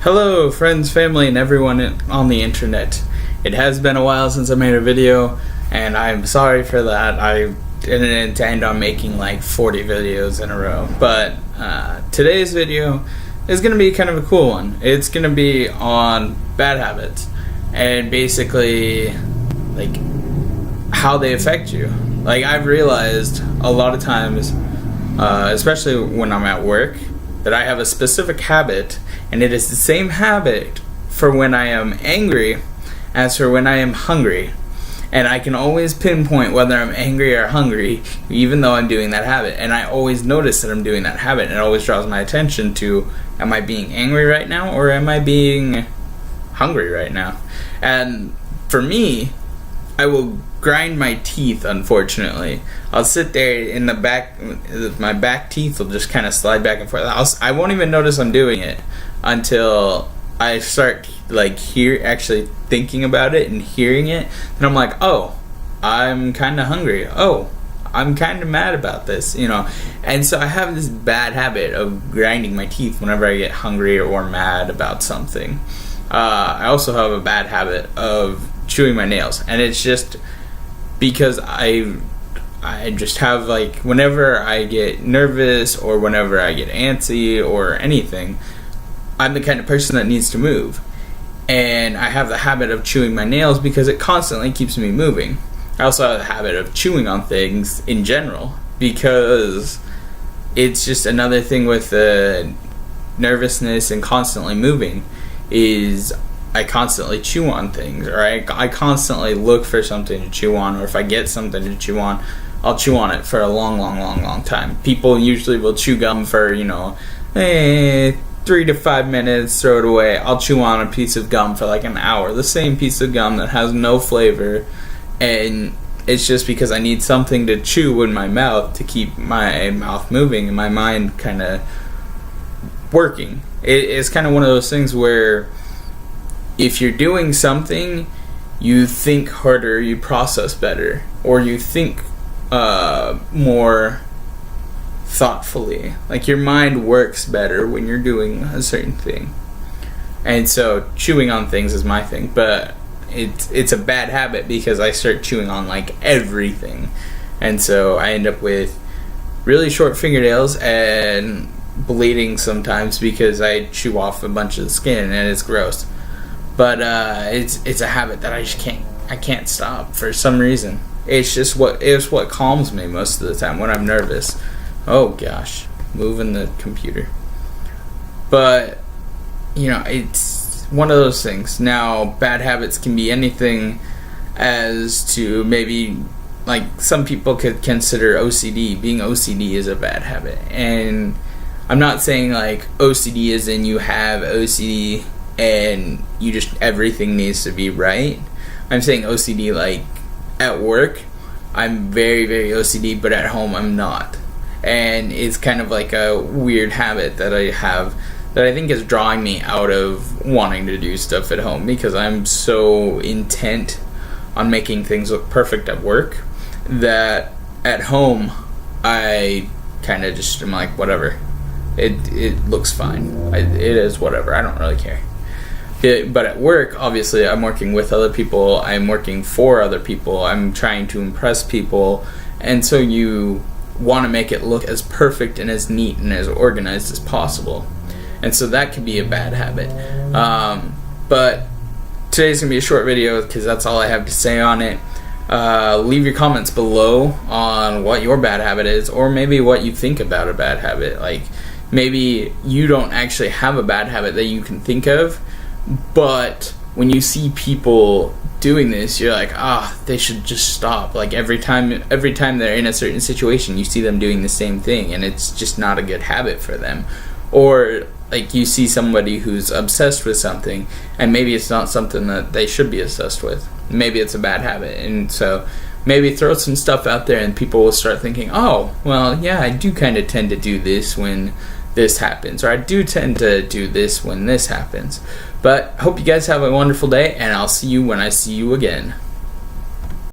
Hello friends, family, and everyone on the internet. It has been a while since I made a video, and I'm sorry for that. I didn't intend on making like 40 videos in a row, but today's video is going to be kind of a cool one. It's going to be on bad habits, and basically like how they affect you. Like, I've realized a lot of times, especially when I'm at work, that I have a specific habit, and it is the same habit for when I am angry as for when I am hungry. And I can always pinpoint whether I'm angry or hungry, even though I'm doing that habit. And I always notice that I'm doing that habit, and it always draws my attention to, am I being angry right now, or am I being hungry right now? And for me, I will grind my teeth, unfortunately. I'll sit there in the back, my back teeth will just kind of slide back and forth. I won't even notice I'm doing it until I start actually thinking about it and hearing it. And I'm like, oh, I'm kind of hungry. Oh, I'm kind of mad about this, And so I have this bad habit of grinding my teeth whenever I get hungry or mad about something. I also have a bad habit of chewing my nails, and it's just because I just have, whenever I get nervous or whenever I get antsy or anything, I'm the kind of person that needs to move, and I have the habit of chewing my nails because it constantly keeps me moving. I also have the habit of chewing on things in general because it's just another thing with the nervousness and constantly moving is I constantly chew on things, or I constantly look for something to chew on, or if I get something to chew on, I'll chew on it for a long time. People usually will chew gum for, 3 to 5 minutes, throw it away. I'll chew on a piece of gum for like an hour, the same piece of gum that has no flavor, and it's just because I need something to chew in my mouth to keep my mouth moving and my mind kind of working. It's kind of one of those things where if you're doing something, you think harder, you process better, or you think more thoughtfully. Like, your mind works better when you're doing a certain thing. And so chewing on things is my thing, but it's a bad habit because I start chewing on everything, and so I end up with really short fingernails and bleeding sometimes because I chew off a bunch of the skin, and it's gross. But it's a habit that I can't stop for some reason. It's what calms me most of the time when I'm nervous. Oh gosh, moving the computer. But it's one of those things. Now, bad habits can be anything, as to maybe some people could consider OCD. Being OCD is a bad habit, and I'm not saying OCD as in you have OCD and you just everything needs to be right. I'm saying OCD at work, I'm very, very OCD, but at home I'm not. And it's kind of like a weird habit that I have that I think is drawing me out of wanting to do stuff at home, because I'm so intent on making things look perfect at work that at home I kind of just am like, whatever. It looks fine. It is whatever. I don't really care. But at work, obviously, I'm working with other people. I'm working for other people. I'm trying to impress people. And so you want to make it look as perfect and as neat and as organized as possible. And so that could be a bad habit. But today's going to be a short video because that's all I have to say on it. Leave your comments below on what your bad habit is, or maybe what you think about a bad habit. Maybe you don't actually have a bad habit that you can think of, but when you see people doing this, you're like, they should just stop. Every time they're in a certain situation, you see them doing the same thing, and it's just not a good habit for them. Or you see somebody who's obsessed with something, and maybe it's not something that they should be obsessed with. Maybe it's a bad habit, and so maybe throw some stuff out there, and people will start thinking, oh, well, yeah, I do kind of tend to do this when this happens, or I do tend to do this when this happens. But hope you guys have a wonderful day, and I'll see you when I see you again.